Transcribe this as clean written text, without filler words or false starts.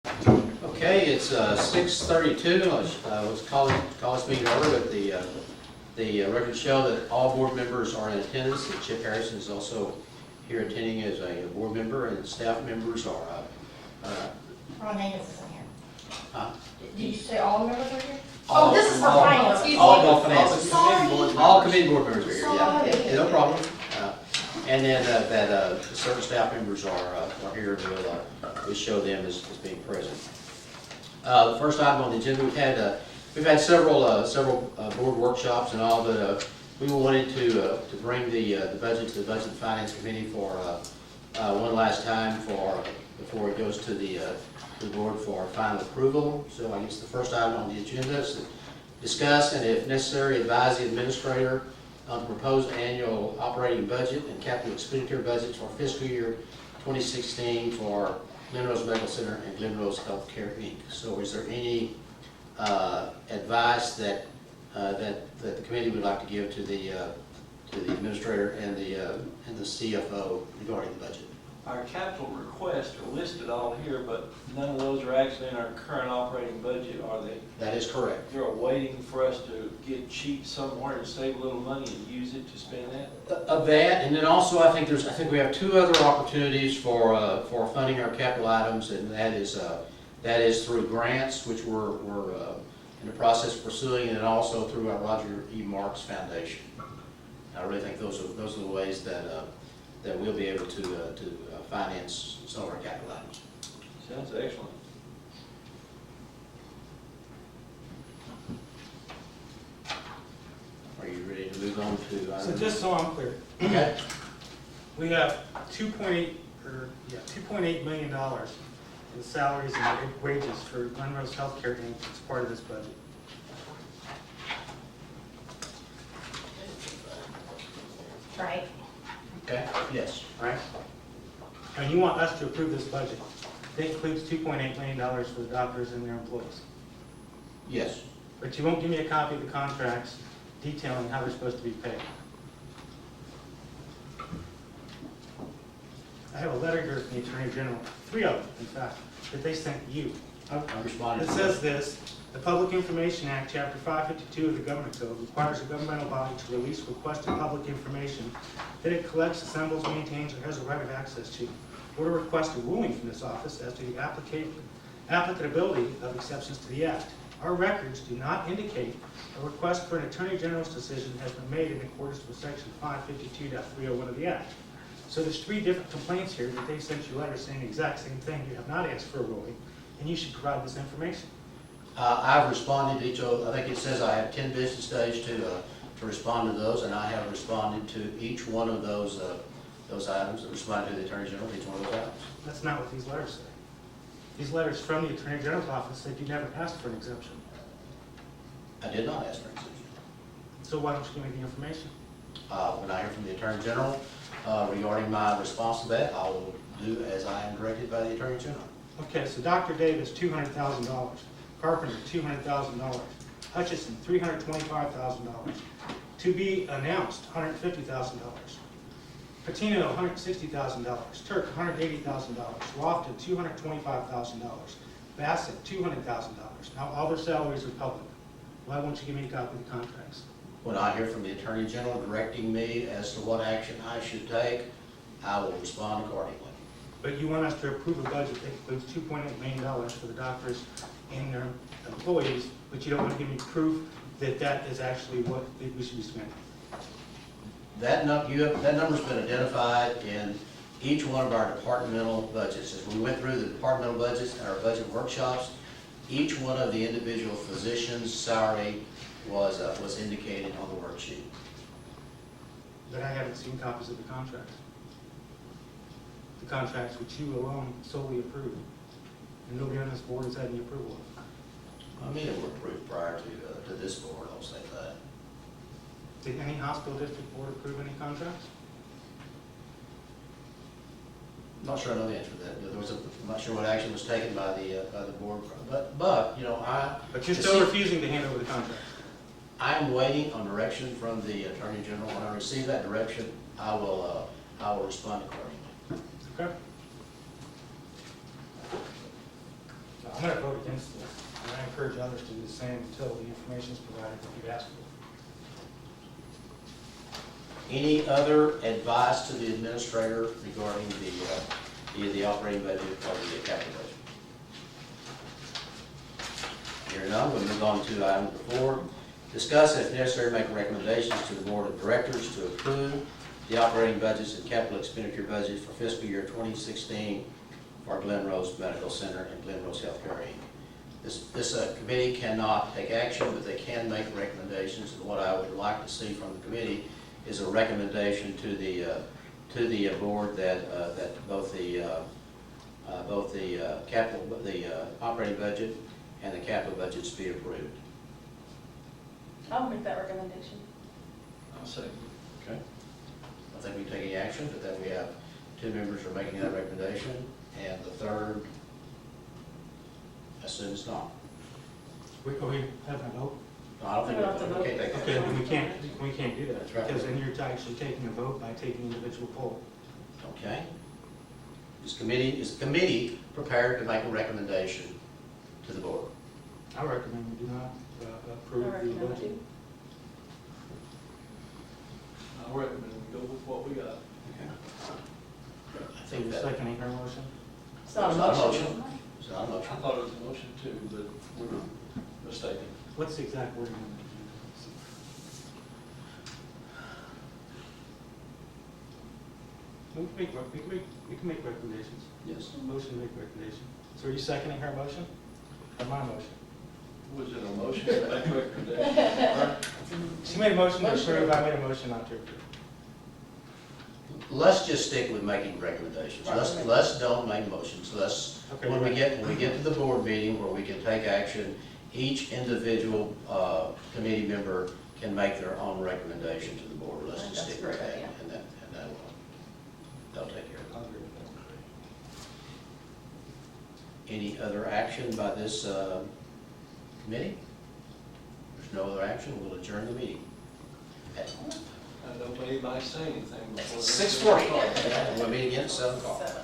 Okay, it's 6:32. Let's call this meeting over. But the records show that all board members are in attendance. And Chip Harrison is also here attending as a board member, and staff members are. Ron Angus is in here. Uh, Did you say all members are here? All- Oh, this is for all- finance, excuse me. all finance. Sorry. All committee board members are here. Yeah, Sorry. no problem. And then certain staff members are here, and we'll show them as being present. The first item on the agenda, we've had several board workshops and all, but we wanted to bring the budget to the Budget and Finance Committee for one last time before it goes to the board for final approval. So I guess the first item on the agenda is to discuss and, if necessary, advise the administrator on the proposed annual operating budget and capital expenditure budgets for fiscal year 2016 for Glen Rose Medical Center and Glen Rose Healthcare Inc. So is there any advice that the committee would like to give to the administrator and the CFO regarding the budget? Our capital requests are listed all here, but none of those are actually in our current operating budget, are they? That is correct. They're waiting for us to get cheap somewhere to save a little money and use it to spend that? Of that, and then also I think we have two other opportunities for funding our capital items, and that is through grants, which we're in the process of pursuing, and then also through our Roger E. Marks Foundation. I really think those are the ways that we'll be able to finance some of our capital items. Sounds excellent. Are you ready to move on to So item? just so I'm clear, Okay. we have $2.8 million in salaries and wages for Glen Rose Healthcare Inc. as part of this budget. Right. Okay. Yes. Right? And you want us to approve this budget. That includes $2.8 million for the doctors and their employees. Yes. But you won't give me a copy of the contracts detailing how they're supposed to be paid. I have a letter here from the Attorney General, 3 of them, in fact, that they sent you. I responded. It says this: the Public Information Act, Chapter 552 of the Government Code requires a governmental body to release requested public information that it collects, assembles, maintains, or has a right of access to, or to request a ruling from this office as to the applicability of exceptions to the Act. Our records do not indicate a request for an Attorney General's decision has been made in accordance with Section 552.301 of the Act. So there's 3 different complaints here that they sent you letters saying the exact same thing. You have not asked for a ruling, and you should provide this information. I've responded to each of, I think it says I have 10 business days to respond to those, and I have responded to each one of those items, and responded to the Attorney General, each one of those items. That's not what these letters say. These letters from the Attorney General's office said you never asked for an exemption. I did not ask for an exemption. So why don't you give me the information? When I hear from the Attorney General regarding my response to that, I will do as I am directed by the Attorney General. Okay, so Dr. Davis, $200,000. Carpenter, $200,000. Hutchison, $325,000. To be announced, $150,000. Patino, $160,000. Turk, $180,000. Lofton, $225,000. Bassett, $200,000. Now, all their salaries are public. Why won't you give me a copy of the contracts? When I hear from the Attorney General directing me as to what action I should take, I will respond accordingly. But you want us to approve a budget that includes $2.8 million for the doctors and their employees, but you don't want to give me proof that that is actually what we should be spending. That number's been identified in each one of our departmental budgets. As we went through the departmental budgets and our budget workshops, each one of the individual physicians' salary was indicated on the worksheet. But I haven't seen copies of the contracts. The contracts which you alone solely approved, and nobody on this board has had any approval of. I mean, it were approved prior to this board, I'll say that. Did any hospital district board approve any contracts? I'm not sure I know the answer to that. I'm not sure what action was taken by the board, but you know, But you're still refusing to hand over the contracts. I'm waiting on direction from the Attorney General. When I receive that direction, I will respond accordingly. Okay. I'm going to vote against this, and I encourage others to do the same until the information is provided that you've asked for. Any other advice to the administrator regarding the operating budget or the capital budget? Hearing none, we'll move on to item number 4. Discuss and if necessary, make recommendations to the board of directors to approve the operating budgets and capital expenditure budgets for fiscal year 2016 for Glen Rose Medical Center and Glen Rose Healthcare Inc. This committee cannot take action, but they can make recommendations. And what I would like to see from the committee is a recommendation to the board that both the operating budget and the capital budgets be approved. I'll make that recommendation. I'll second. Okay. I think we can take any action, but then we have 2 members are making that recommendation, and the third, I assume it's not. Are we having a vote? No, I don't think We don't have to we vote. can't take that. Okay, then we can't do that, That's right. because then you're actually taking a vote by taking individual poll. Okay. Is the committee prepared to make a recommendation to the board? I recommend we do not I approve the recommend budget. it. I recommend we go with what we got. I So think you're that. seconding her motion? It's not a It's not a motion. motion. It's not a I motion. thought it was a motion too, but we were mistaken. What's the exact wording? We can make recommendations. Yes. Motion to make recommendation. So are you seconding her motion or my motion? Was it a motion to make a recommendation? She made a motion to approve, I made a motion not to approve. Let's just stick with making recommendations. Let's don't make motions. Okay, When we right. get to the board meeting where we can take action, each individual committee member can make their own recommendation to the board. Let's just That's stick a with great that, idea. and that'll take care of I'll agree with that. it. Any other action by this committee? There's no other action, we'll adjourn the meeting. At I don't want anybody to say anything before. 6:40. We'll meet again at 7 o'clock. 7.